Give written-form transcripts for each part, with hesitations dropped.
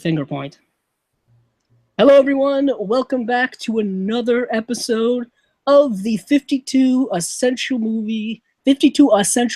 finger point. Hello, everyone. Welcome back to another episode of the 52 essential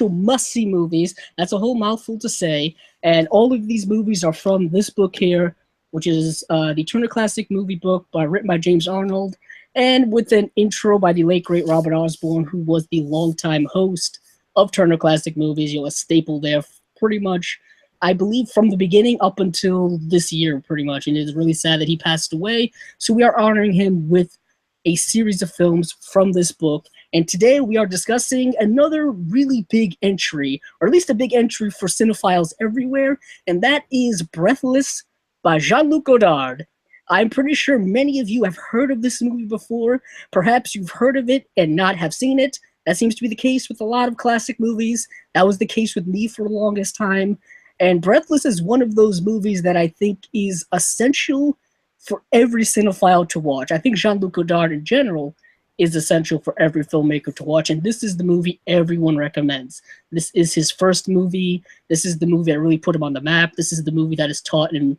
must-see movies. That's a whole mouthful to say. And all of these movies are from this book here, which is the Turner Classic Movie Book written by James Arnold, and with an intro by the late, great Robert Osborne, who was the longtime host of Turner Classic Movies. A staple there pretty much, I believe, from the beginning up until this year, pretty much. And it's really sad that he passed away. So we are honoring him with a series of films from this book. And today we are discussing another really big entry, or at least a big entry for cinephiles everywhere, and that is Breathless by Jean-Luc Godard. I'm pretty sure many of you have heard of this movie before. Perhaps you've heard of it and not have seen it. That seems to be the case with a lot of classic movies. That was the case with me for the longest time. And Breathless is one of those movies that I think is essential for every cinephile to watch. I think Jean-Luc Godard in general is essential for every filmmaker to watch, and this is the movie everyone recommends. This is his first movie. This is the movie that really put him on the map. This is the movie that is taught in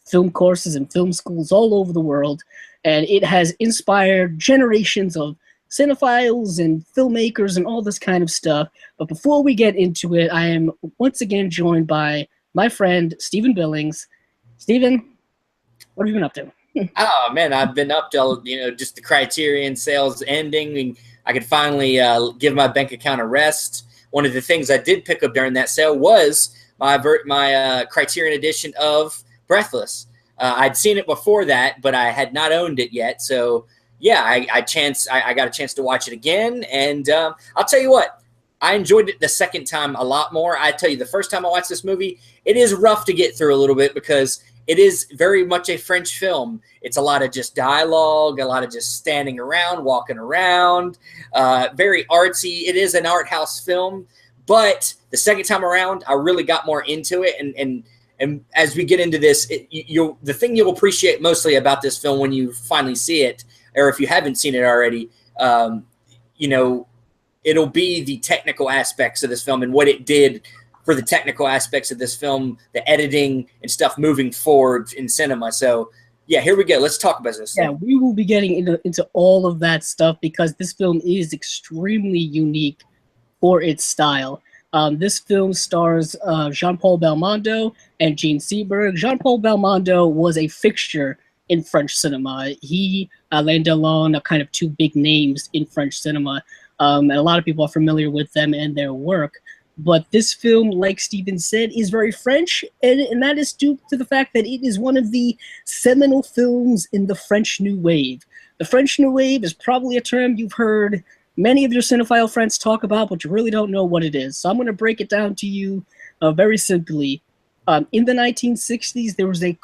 film courses and film schools all over the world, and it has inspired generations of cinephiles and filmmakers and all this kind of stuff. But before we get into it, I am once again joined by my friend Steven Billings. Steven, what have you been up to? Oh man, I've been up till just the Criterion sales ending, and I could finally give my bank account a rest. One of the things I did pick up during that sale was my Criterion edition of Breathless. I'd seen it before that, but I had not owned it yet. So yeah, I got a chance to watch it again, and I'll tell you what, I enjoyed it the second time a lot more. I tell you, the first time I watched this movie, it is rough to get through a little bit because it is very much a French film. It's a lot of just dialogue, a lot of just standing around, walking around, very artsy. It is an art house film, but the second time around, I really got more into it. And as we get into this, the thing you'll appreciate mostly about this film when you finally see it, or if you haven't seen it already, it'll be the technical aspects of this film and what it did for the technical aspects of this film, the editing and stuff moving forward in cinema. So yeah, here we go. Let's talk about this. Yeah, we will be getting into all of that stuff because this film is extremely unique for its style. This film stars Jean-Paul Belmondo and Jean Seberg. Jean-Paul Belmondo was a fixture in French cinema. He, Alain Delon, are kind of two big names in French cinema, and a lot of people are familiar with them and their work. But this film, like Steven said, is very French, and that is due to the fact that it is one of the seminal films in the French New Wave. The French New Wave is probably a term you've heard many of your cinephile friends talk about, but you really don't know what it is. So I'm going to break it down to you very simply. In the 1960s, there was a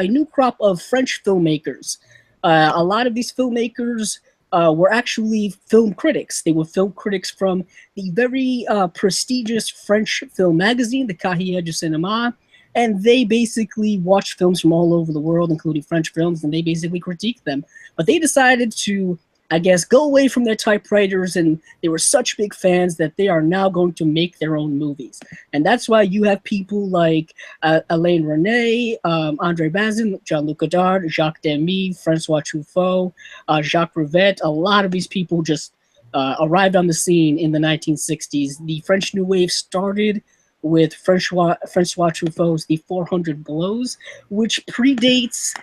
new crop of French filmmakers. A lot of these filmmakers were actually film critics. They were film critics from the very prestigious French film magazine, the Cahiers du Cinéma, and they basically watched films from all over the world, including French films, and they basically critiqued them. But they decided to, I guess, go away from their typewriters, and they were such big fans that they are now going to make their own movies. And that's why you have people like Alain Resnais, André Bazin, Jean-Luc Godard, Jacques Demy, Francois Truffaut, Jacques Rivette. A lot of these people just arrived on the scene in the 1960s. The French New Wave started with Francois Truffaut's The 400 Blows, which predates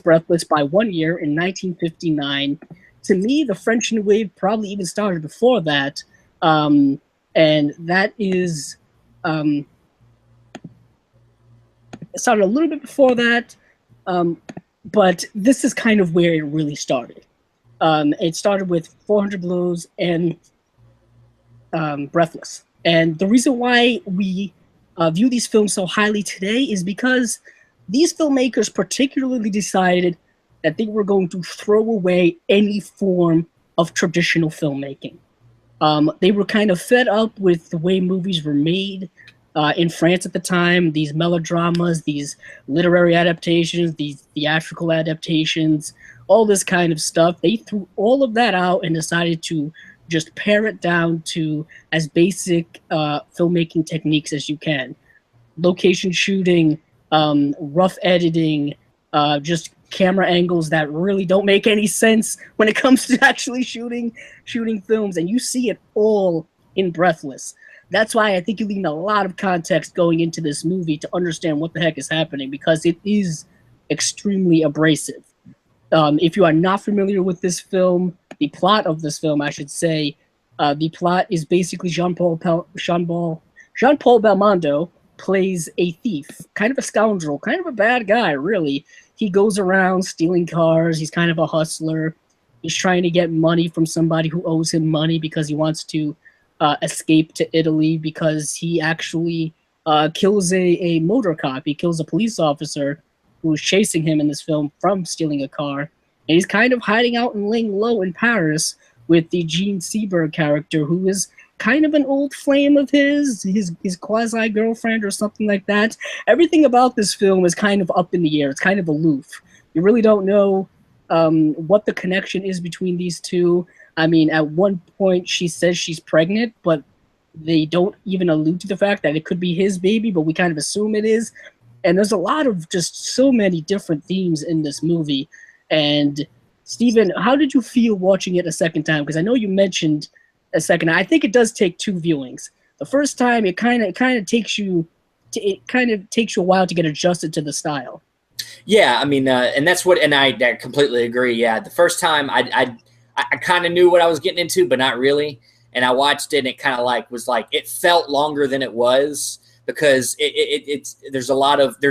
Breathless by 1 year in 1959. To me, the French New Wave probably even started before that, and that is it started a little bit before that, but this is kind of where it really started. It started with 400 Blows and Breathless, and the reason why we view these films so highly today is because these filmmakers particularly decided that they were going to throw away any form of traditional filmmaking. They were kind of fed up with the way movies were made in France at the time, these melodramas, these literary adaptations, these theatrical adaptations, all this kind of stuff. They threw all of that out and decided to just pare it down to as basic filmmaking techniques as you can. location shooting, rough editing, just camera angles that really don't make any sense when it comes to actually shooting films, and you see it all in Breathless. That's why I think you need a lot of context going into this movie to understand what the heck is happening, because it is extremely abrasive. If you are not familiar with this film, the plot of this film, I should say, the plot is basically Jean-Paul Belmondo plays a thief, kind of a scoundrel, kind of a bad guy, really. He goes around stealing cars. He's kind of a hustler. He's trying to get money from somebody who owes him money because he wants to escape to Italy, because he actually kills a motor cop. He kills a police officer who was chasing him in this film from stealing a car. And he's kind of hiding out and laying low in Paris with the Jean Seberg character, who is kind of an old flame of his quasi-girlfriend or something like that. Everything about this film is kind of up in the air. It's kind of aloof. You really don't know what the connection is between these two. I mean, at one point she says she's pregnant, but they don't even allude to the fact that it could be his baby, but we kind of assume it is. And there's a lot of just so many different themes in this movie. And Steven, how did you feel watching it a second time? Because I know you mentioned a second. I think it does take two viewings. The first time, it kind of takes you a while to get adjusted to the style. Yeah, I mean, and that's what, and I completely agree. Yeah, the first time I kind of knew what I was getting into, but not really. And I watched it, and it kind of it felt longer than it was, because there's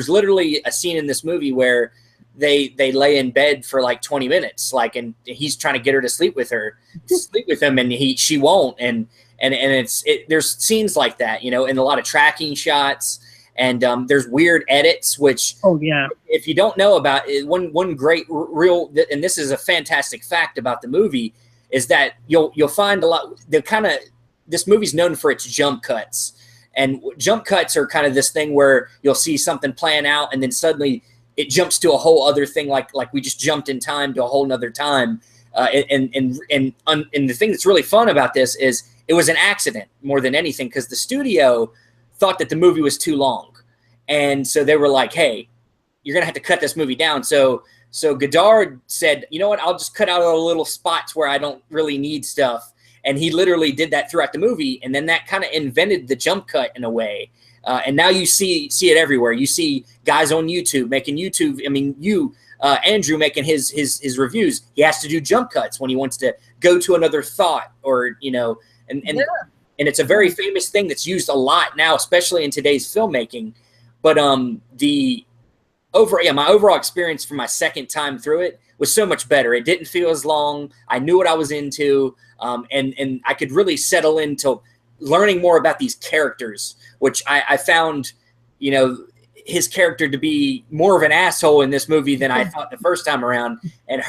literally a scene in this movie where they lay in bed for like 20 minutes, and he's trying to get her to sleep with him, and she won't. And there's scenes like that, and a lot of tracking shots, and there's weird edits, which, oh yeah, if you don't know about it, one great real, and this is a fantastic fact about the movie, is that you'll find a lot, this movie's known for its jump cuts. And jump cuts are kind of this thing where you'll see something playing out, and then suddenly it jumps to a whole other thing, like we just jumped in time to a whole nother time. And the thing that's really fun about this is it was an accident more than anything, because the studio thought that the movie was too long, and so they were like, "Hey, you're gonna have to cut this movie down." So Godard said, "You know what? I'll just cut out all the little spots where I don't really need stuff." And he literally did that throughout the movie, and then that kind of invented the jump cut in a way. And now you see it everywhere. You see guys on YouTube making YouTube. I mean, Andrew making his reviews. He has to do jump cuts when he wants to go to another thought, or and it's a very famous thing that's used a lot now, especially in today's filmmaking. But my overall experience for my second time through it was so much better. It didn't feel as long. I knew what I was into, and I could really settle into learning more about these characters, which I found, his character to be more of an asshole in this movie than I thought the first time around. And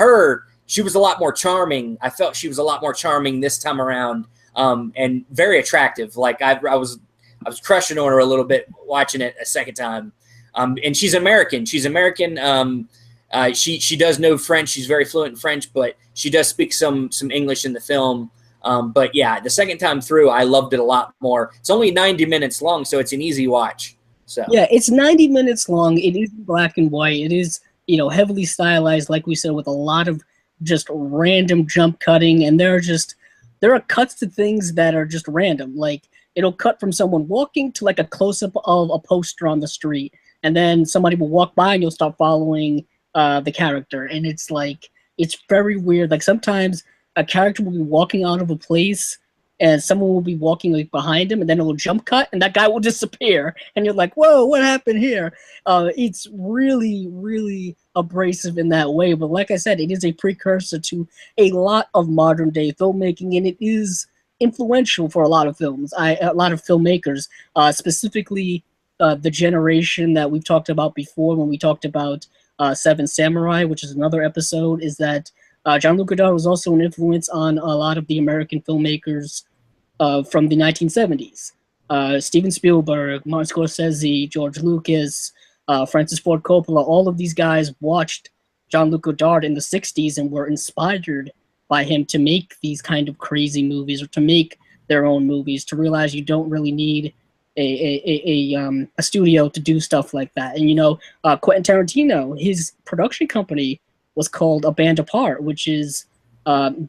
she was a lot more charming. I felt she was a lot more charming this time around, and very attractive. Like I was crushing on her a little bit watching it a second time. And she's American. She does know French. She's very fluent in French, but she does speak some English in the film. But yeah, the second time through, I loved it a lot more. It's only 90 minutes long, so it's an easy watch. So yeah, it's 90 minutes long. It is black and white. It is, heavily stylized, like we said, with a lot of just random jump cutting. And there are cuts to things that are just random. Like, it'll cut from someone walking to like a close-up of a poster on the street. And then somebody will walk by and you'll start following the character. And it's very weird. Like, sometimes a character will be walking out of a place and someone will be walking behind him, and then it will jump cut and that guy will disappear. And you're like, whoa, what happened here? It's really, really abrasive in that way. But like I said, it is a precursor to a lot of modern day filmmaking, and it is influential for a lot of films, a lot of filmmakers, specifically the generation that we've talked about before when we talked about Seven Samurai, which is another episode, is that Jean-Luc Godard was also an influence on a lot of the American filmmakers from the 1970s. Steven Spielberg, Martin Scorsese, George Lucas, Francis Ford Coppola, all of these guys watched Jean-Luc Godard in the 60s and were inspired by him to make these kind of crazy movies, or to make their own movies, to realize you don't really need a studio to do stuff like that. And Quentin Tarantino, his production company was called A Band Apart, which is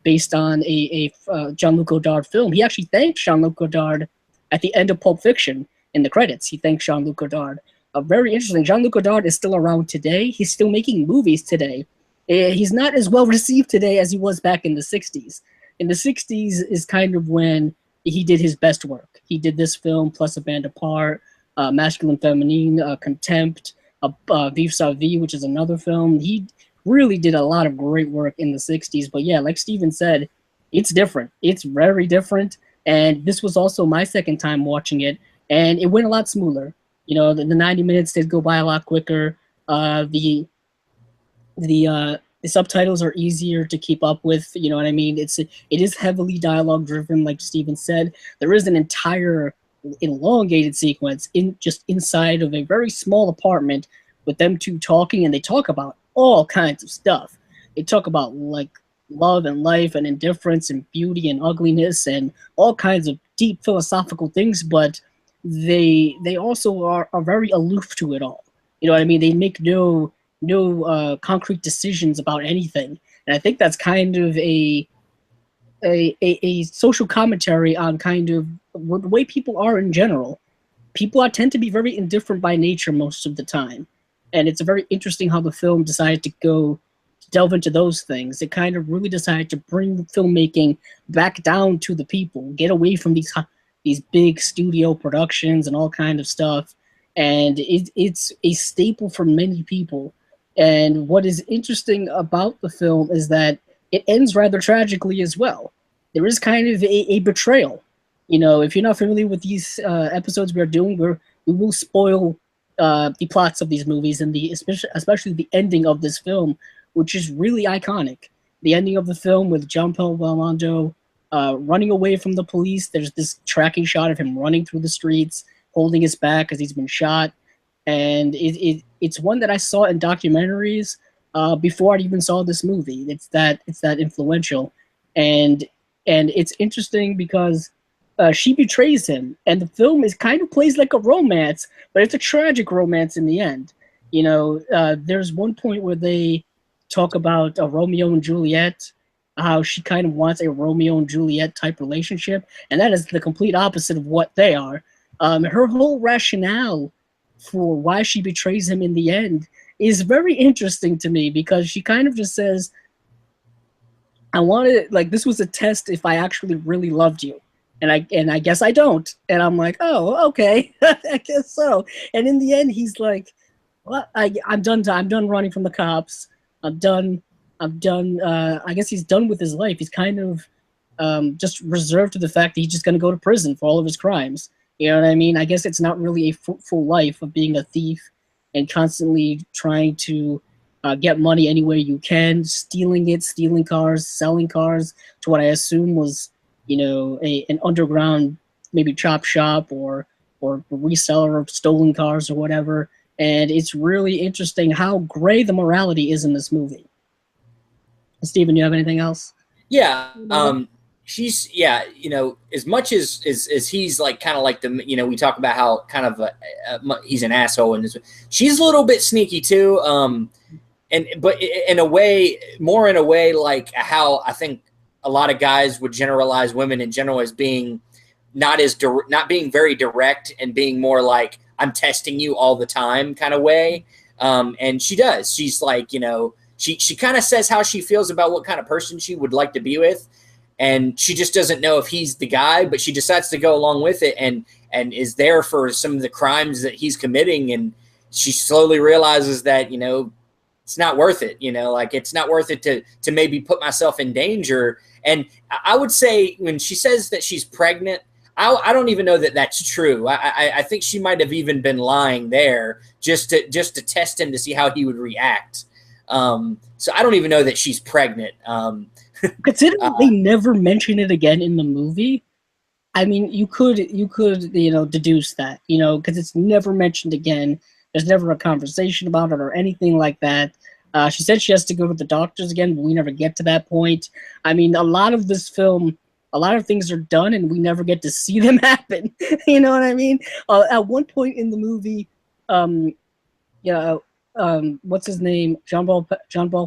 based on a Jean-Luc Godard film. He actually thanked Jean-Luc Godard at the end of Pulp Fiction in the credits. He thanked Jean-Luc Godard. Very interesting. Jean-Luc Godard is still around today. He's still making movies today. He's not as well received today as he was back in the 60s. In the 60s is kind of when he did his best work. He did this film plus A Band Apart, Masculine Feminine, Contempt, Vive sa vie, which is another film. He really did a lot of great work in the 60s. But yeah, like Steven said, it's different. It's very different. And this was also my second time watching it, and it went a lot smoother. The 90 minutes did go by a lot quicker. The subtitles are easier to keep up with. You know what I mean? It is heavily dialogue driven, like Steven said. There is an entire elongated sequence inside of a very small apartment with them two talking, and they talk about all kinds of stuff. They talk about like love and life and indifference and beauty and ugliness and all kinds of deep philosophical things, but they also are very aloof to it all. You know what I mean? They make no concrete decisions about anything, and I think that's kind of a social commentary on kind of the way people are in general. People tend to be very indifferent by nature most of the time, and it's very interesting how the film decided to delve into those things. It kind of really decided to bring the filmmaking back down to the people, get away from these big studio productions and all kind of stuff. And it's a staple for many people. And what is interesting about the film is that it ends rather tragically as well. There is kind of a betrayal. If you're not familiar with these episodes we are doing, we will spoil the plots of these movies and especially the ending of this film, which is really iconic. The ending of the film with Jean-Paul Belmondo running away from the police. There's this tracking shot of him running through the streets, holding his back because he's been shot. And it's one that I saw in documentaries before I even saw this movie. It's that influential, and it's interesting because she betrays him, and the film kind of plays like a romance, but it's a tragic romance in the end. There's one point where they talk about Romeo and Juliet, how she kind of wants a Romeo and Juliet type relationship, and that is the complete opposite of what they are. Her whole rationale for why she betrays him in the end is very interesting to me, because she kind of just says, I wanted, like, this was a test if I actually really loved you. And I guess I don't. And I'm like, oh, okay, I guess so. And in the end, he's like, well, I'm done running from the cops. I'm done. I guess he's done with his life. He's kind of just reserved to the fact that he's just going to go to prison for all of his crimes. You know what I mean? I guess it's not really a fruitful life of being a thief and constantly trying to get money any way you can, stealing cars, selling cars to what I assume was, an underground maybe chop shop or reseller of stolen cars or whatever. And it's really interesting how gray the morality is in this movie. Steven, you have anything else? Yeah. She's, as much as he's like kind of like we talk about how kind of he's an asshole in this. She's a little bit sneaky too. But in a way like how I think a lot of guys would generalize women in general as being not being very direct and being more like, I'm testing you all the time kind of way. And she does. She's like, she kind of says how she feels about what kind of person she would like to be with. And she just doesn't know if he's the guy, but she decides to go along with it and is there for some of the crimes that he's committing. And she slowly realizes that, it's not worth it. Like, it's not worth it to maybe put myself in danger. And I would say when she says that she's pregnant, I don't even know that that's true. I think she might have even been lying there just to test him to see how he would react. So I don't even know that she's pregnant. Considering they never mention it again in the movie, I mean, you could deduce that, because it's never mentioned again. There's never a conversation about it or anything like that. She said she has to go to the doctors again, but we never get to that point. I mean, a lot of this film a lot of things are done and we never get to see them happen. You know what I mean? At one point in the movie, um, yeah, what's his name? John Paul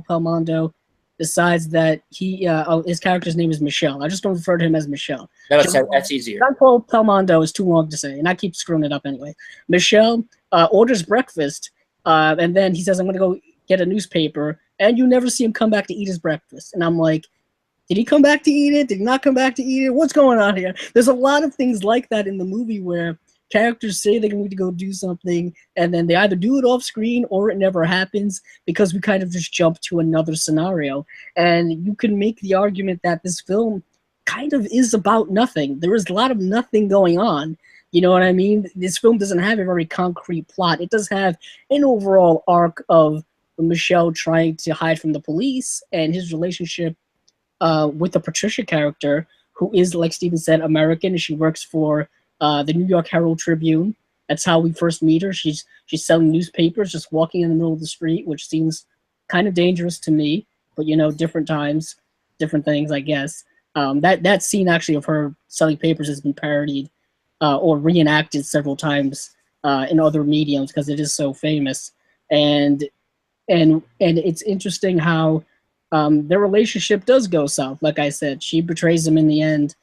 Pelmondo decides that his character's name is Michelle. I just don't refer to him as Michelle. That's easier. John Paul Pelmondo is too long to say, and I keep screwing it up anyway. Michelle orders breakfast, and then he says, "I'm going to go get a newspaper," and you never see him come back to eat his breakfast. And I'm like, did he come back to eat it? Did he not come back to eat it? What's going on here? There's a lot of things like that in the movie where characters say they need to go do something, and then they either do it off screen or it never happens because we kind of just jump to another scenario. And you can make the argument that this film kind of is about nothing. There is a lot of nothing going on. You know what I mean? This film doesn't have a very concrete plot. It does have an overall arc of Michelle trying to hide from the police and his relationship with the Patricia character, who is, like Steven said, American, and she works for the New York Herald Tribune. That's how we first meet her. She's selling newspapers, just walking in the middle of the street, which seems kind of dangerous to me. But you know, different times, different things, I guess. That scene actually of her selling papers has been parodied or reenacted several times in other mediums because it is so famous. And it's interesting how their relationship does go south. Like I said, she betrays him in the end,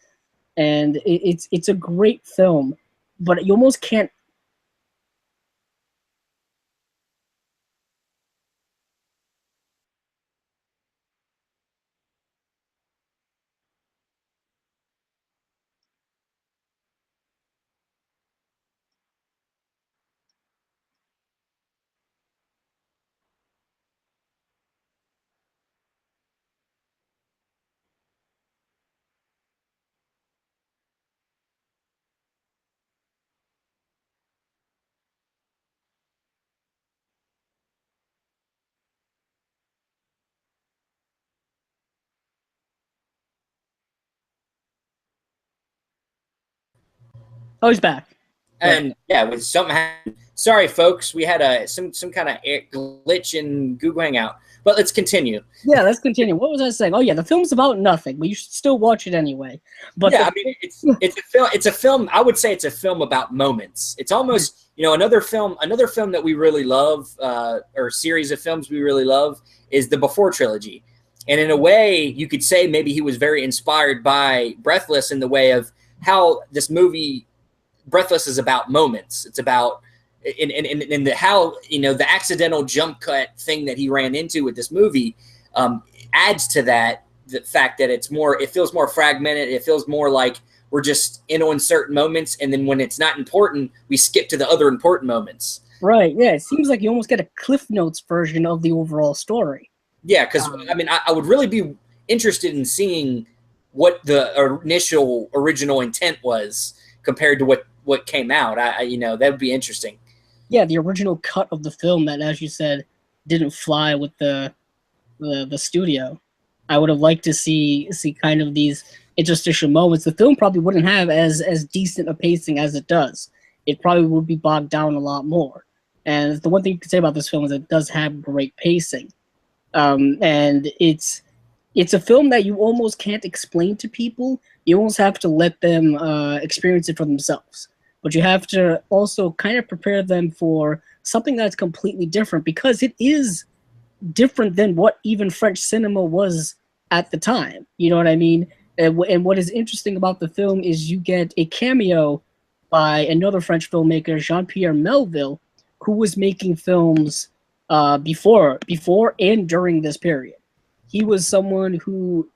and it's a great film, but you almost can't. Oh, he's back. And yeah, with something happened. Sorry, folks, we had some kind of glitch in Google Hangout. But let's continue. Yeah, let's continue. What was I saying? Oh yeah, the film's about nothing, but you should still watch it anyway. But yeah, I mean, it's a film. It's a film. I would say it's a film about moments. It's almost another film that we really love, or series of films we really love, is the Before trilogy. And in a way, you could say maybe he was very inspired by Breathless in the way of how this movie Breathless is about moments. It's about in the how the accidental jump cut thing that he ran into with this movie adds to that, the fact that it feels more fragmented. It feels more like we're just in on certain moments, and then when it's not important, we skip to the other important moments. Right. Yeah. It seems like you almost get a Cliff Notes version of the overall story. Yeah, because I mean, I would really be interested in seeing what the original intent was compared to what came out. That would be interesting. Yeah, the original cut of the film that, as you said, didn't fly with the studio. I would have liked to see kind of these interstitial moments. The film probably wouldn't have as decent a pacing as it does. It probably would be bogged down a lot more. And the one thing you can say about this film is it does have great pacing. And it's a film that you almost can't explain to people. You almost have to let them experience it for themselves. But you have to also kind of prepare them for something that's completely different, because it is different than what even French cinema was at the time. You know what I mean? And what is interesting about the film is you get a cameo by another French filmmaker, Jean-Pierre Melville, who was making films before and during this period. He was someone who,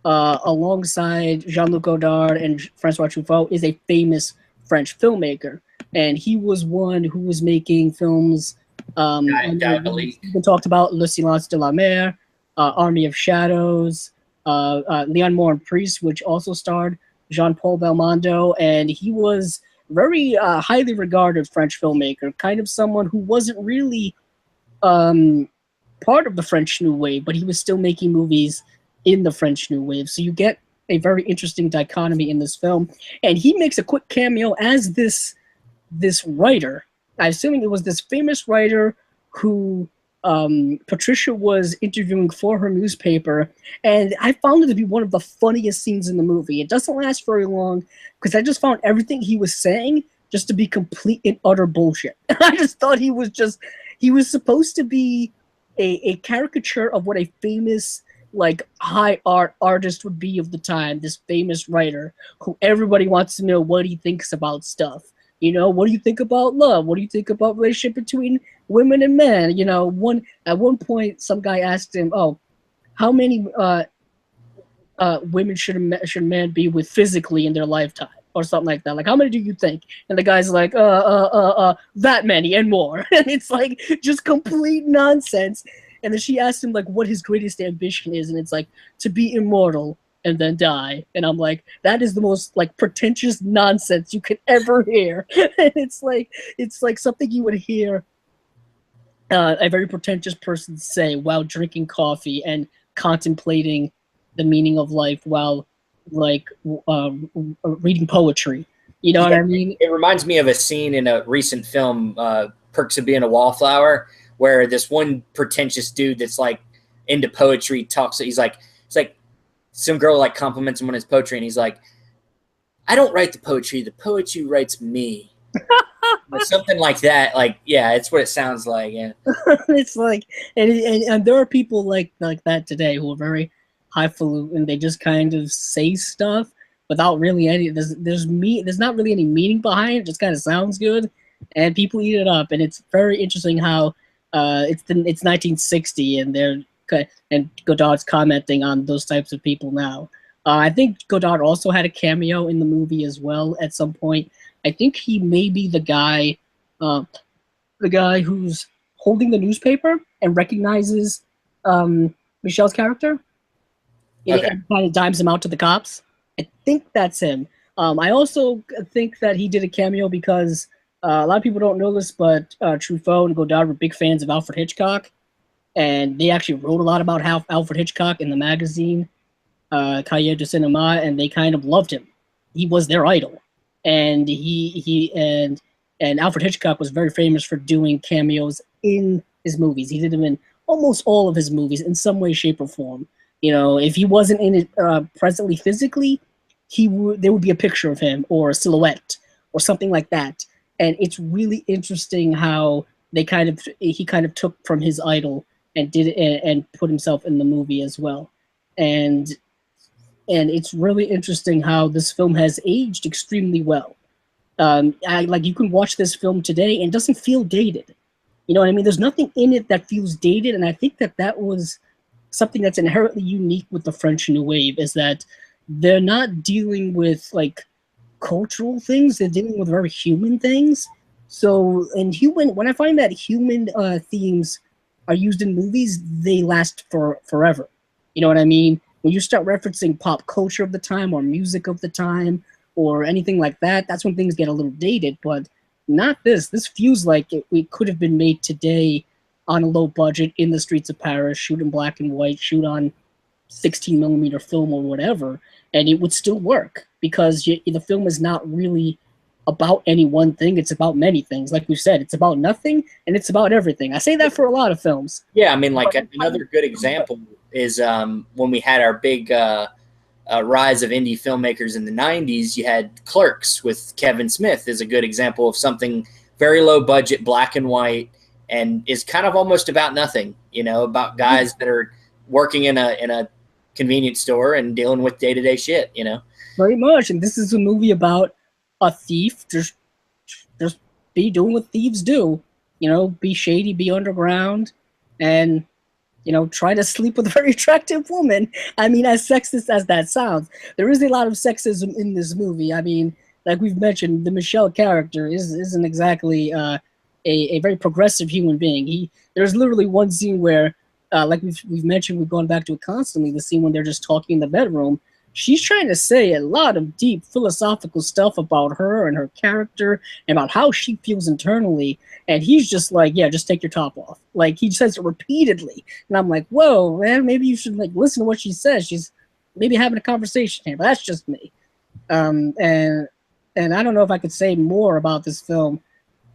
alongside Jean-Luc Godard and Francois Truffaut, is a famous French filmmaker, and he was one who was making films. We talked about Le Silence de la Mer, Army of Shadows, Leon Moore and Priest, which also starred Jean-Paul Belmondo, and he was very highly regarded French filmmaker, kind of someone who wasn't really part of the French New Wave, but he was still making movies in the French New Wave. So you get a very interesting dichotomy in this film, and he makes a quick cameo as this writer. I'm assuming it was this famous writer who Patricia was interviewing for her newspaper, and I found it to be one of the funniest scenes in the movie. It doesn't last very long because I just found everything he was saying just to be complete and utter bullshit. I just thought he was supposed to be a caricature of what a famous like high art artist would be of the time, this famous writer who everybody wants to know what he thinks about stuff. You know, what do you think about love? What do you think about relationship between women and men? You know, at one point, some guy asked him, "Oh, how many women should a man be with physically in their lifetime, or something like that? Like, how many do you think?" And the guy's like, that many and more." And it's like just complete nonsense. And then she asked him like what his greatest ambition is, and it's like to be immortal and then die. And I'm like, that is the most like pretentious nonsense you could ever hear. And it's like something you would hear a very pretentious person say while drinking coffee and contemplating the meaning of life while like reading poetry. You know what I mean? It reminds me of a scene in a recent film, Perks of Being a Wallflower, where this one pretentious dude that's like into poetry talks. He's like, it's like some girl like compliments him on his poetry, and he's like, "I don't write the poetry writes me." Something like that. Like, yeah, it's what it sounds like. Yeah. It's like, and there are people like that today who are very highfalutin, and they just kind of say stuff without really any. There's not really any meaning behind it. It just kind of sounds good, and people eat it up. And it's very interesting how it's 1960, and Godard's commenting on those types of people now. I think Godard also had a cameo in the movie as well at some point. I think he may be the guy who's holding the newspaper and recognizes Michelle's character. Okay. And kind of dimes him out to the cops. I think that's him. I also think that he did a cameo because a lot of people don't know this, but Truffaut and Godard were big fans of Alfred Hitchcock, and they actually wrote a lot about Alfred Hitchcock in the magazine Cahiers du Cinema, and they kind of loved him. He was their idol, and and Alfred Hitchcock was very famous for doing cameos in his movies. He did them in almost all of his movies in some way, shape, or form. You know, if he wasn't in it presently physically, there would be a picture of him or a silhouette or something like that. And it's really interesting how he kind of took from his idol and did it and put himself in the movie as well. And it's really interesting how this film has aged extremely well. You can watch this film today and it doesn't feel dated. You know what I mean? There's nothing in it that feels dated, and I think that was something that's inherently unique with the French New Wave, is that they're not dealing with like cultural things; they're dealing with very human things. So, when I find that human themes are used in movies, they last for forever. You know what I mean? When you start referencing pop culture of the time or music of the time or anything like that, that's when things get a little dated. But not this. This feels like it could have been made today on a low budget in the streets of Paris, shoot in black and white, shoot on 16 millimeter film or whatever, and it would still work because the film is not really about any one thing. It's about many things. Like we said, it's about nothing and it's about everything. I say that for a lot of films. Yeah, I mean, like another good example is when we had our big rise of indie filmmakers in the 90s, you had Clerks with Kevin Smith is a good example of something very low budget, black and white, and is kind of almost about nothing, you know, about guys that are working in a convenience store and dealing with day-to-day shit, you know. Very much. And this is a movie about a thief just be doing what thieves do, you know, be shady, be underground, and you know, try to sleep with a very attractive woman. I mean, as sexist as that sounds, there is a lot of sexism in this movie. I mean, like we've mentioned, the Michelle character isn't exactly a very progressive human being. There's literally one scene where, like we've mentioned, we've gone back to it constantly. The scene when they're just talking in the bedroom. She's trying to say a lot of deep philosophical stuff about her and her character and about how she feels internally. And he's just like, yeah, just take your top off. Like, he says it repeatedly. And I'm like, whoa, man, maybe you should like listen to what she says. She's maybe having a conversation here, but that's just me. And I don't know if I could say more about this film.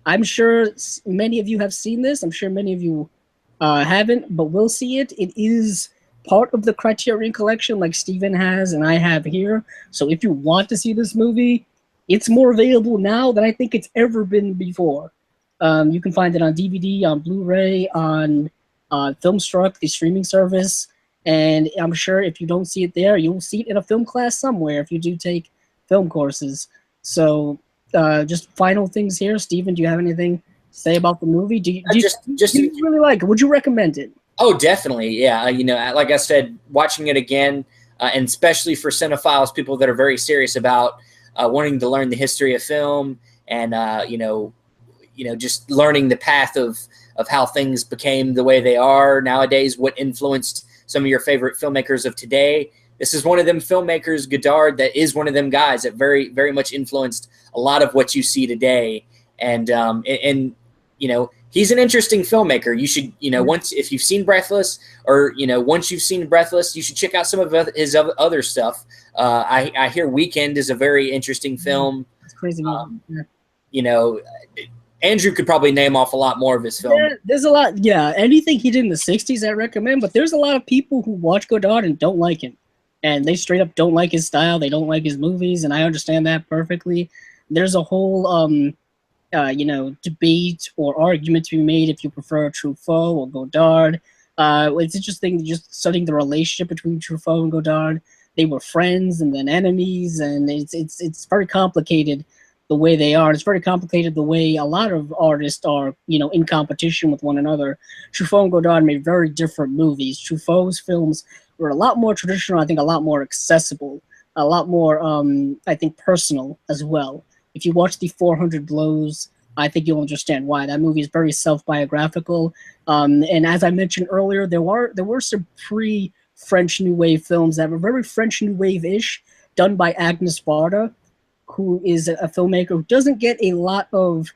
I'm sure many of you have seen this. I'm sure many of you Haven't, but will see it. It is part of the Criterion Collection, like Steven has and I have here. So if you want to see this movie, it's more available now than I think it's ever been before. You can find it on DVD, on Blu-ray, on Filmstruck, the streaming service. And I'm sure if you don't see it there, you'll see it in a film class somewhere if you do take film courses. So just final things here. Steven, do you have anything to say about the movie? Do you really like it? Would you recommend it? Oh, definitely. Yeah. Like I said, watching it again, and especially for cinephiles, people that are very serious about wanting to learn the history of film and, just learning the path of how things became the way they are nowadays, what influenced some of your favorite filmmakers of today. This is one of them filmmakers, Godard, that is one of them guys that very, very much influenced a lot of what you see today. And he's an interesting filmmaker. You should, once, if you've seen Breathless, or, once you've seen Breathless, you should check out some of his other stuff. I hear Weekend is a very interesting film. It's crazy movie. Andrew could probably name off a lot more of his film. There's a lot. Yeah, anything he did in the 60s I recommend, but there's a lot of people who watch Godard and don't like him. And they straight up don't like his style. They don't like his movies, and I understand that perfectly. There's a whole, debate or argument to be made if you prefer Truffaut or Godard. It's interesting just studying the relationship between Truffaut and Godard. They were friends and then enemies, and it's very complicated the way they are. It's very complicated the way a lot of artists are, in competition with one another. Truffaut and Godard made very different movies. Truffaut's films were a lot more traditional, I think a lot more accessible, a lot more, I think, personal as well. If you watch the 400 Blows, I think you'll understand why. That movie is very self-biographical. And as I mentioned earlier, there were some pre-French New Wave films that were very French New Wave-ish, done by Agnes Varda, who is a filmmaker who doesn't get a lot of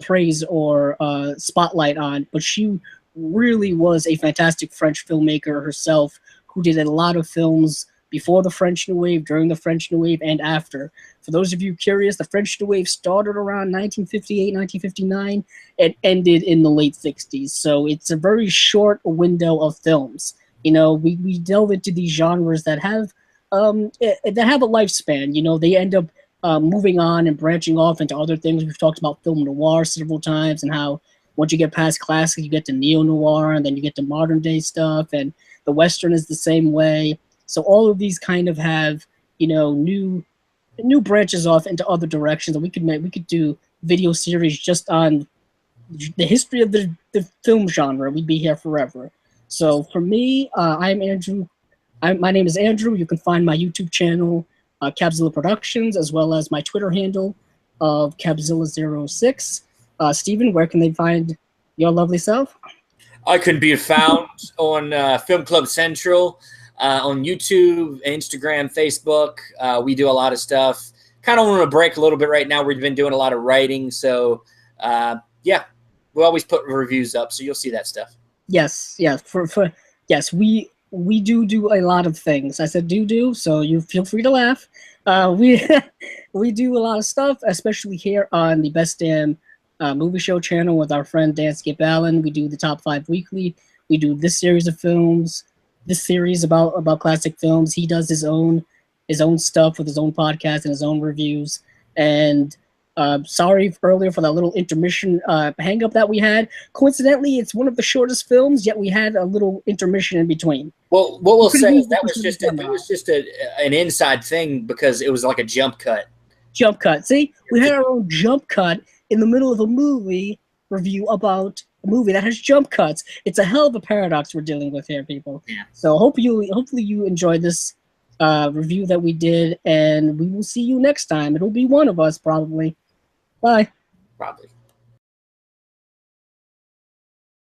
praise or spotlight on, but she really was a fantastic French filmmaker herself, who did a lot of films before the French New Wave, during the French New Wave, and after. For those of you curious, the French New Wave started around 1958, 1959, and ended in the late 60s. So it's a very short window of films. We delve into these genres that have a lifespan. They end up moving on and branching off into other things. We've talked about film noir several times, and how once you get past classic, you get to neo-noir, and then you get to modern day stuff, and the Western is the same way. So all of these kind of have, new branches off into other directions, and we could do video series just on the history of the film genre. We'd be here forever. So for me, I'm Andrew. My name is Andrew. You can find my YouTube channel, Cabzilla Productions, as well as my Twitter handle of Cabzilla06. Steven, where can they find your lovely self? I can be found on Film Club Central, on YouTube, Instagram, Facebook. We do a lot of stuff. Kind of on a break a little bit right now. We've been doing a lot of writing. So, we always put reviews up, so you'll see that stuff. Yes, yes. Yes, we do a lot of things. I said do, so you feel free to laugh. We do a lot of stuff, especially here on the Best Damn Movie Show channel with our friend Dan Skip Allen. We do the Top 5 Weekly. We do this series of films, this series about classic films. He does his own stuff with his own podcast and his own reviews. And sorry earlier for that little intermission hang-up that we had. Coincidentally, it's one of the shortest films, yet we had a little intermission in between. Well, what we'll say is that was just an inside thing, because it was like a jump cut. Jump cut. See, we had our own jump cut in the middle of a movie review about a movie that has jump cuts. It's a hell of a paradox we're dealing with here, people. Yeah. So hopefully you enjoyed this review that we did, and we will see you next time. It'll be one of us, probably. Bye. Probably.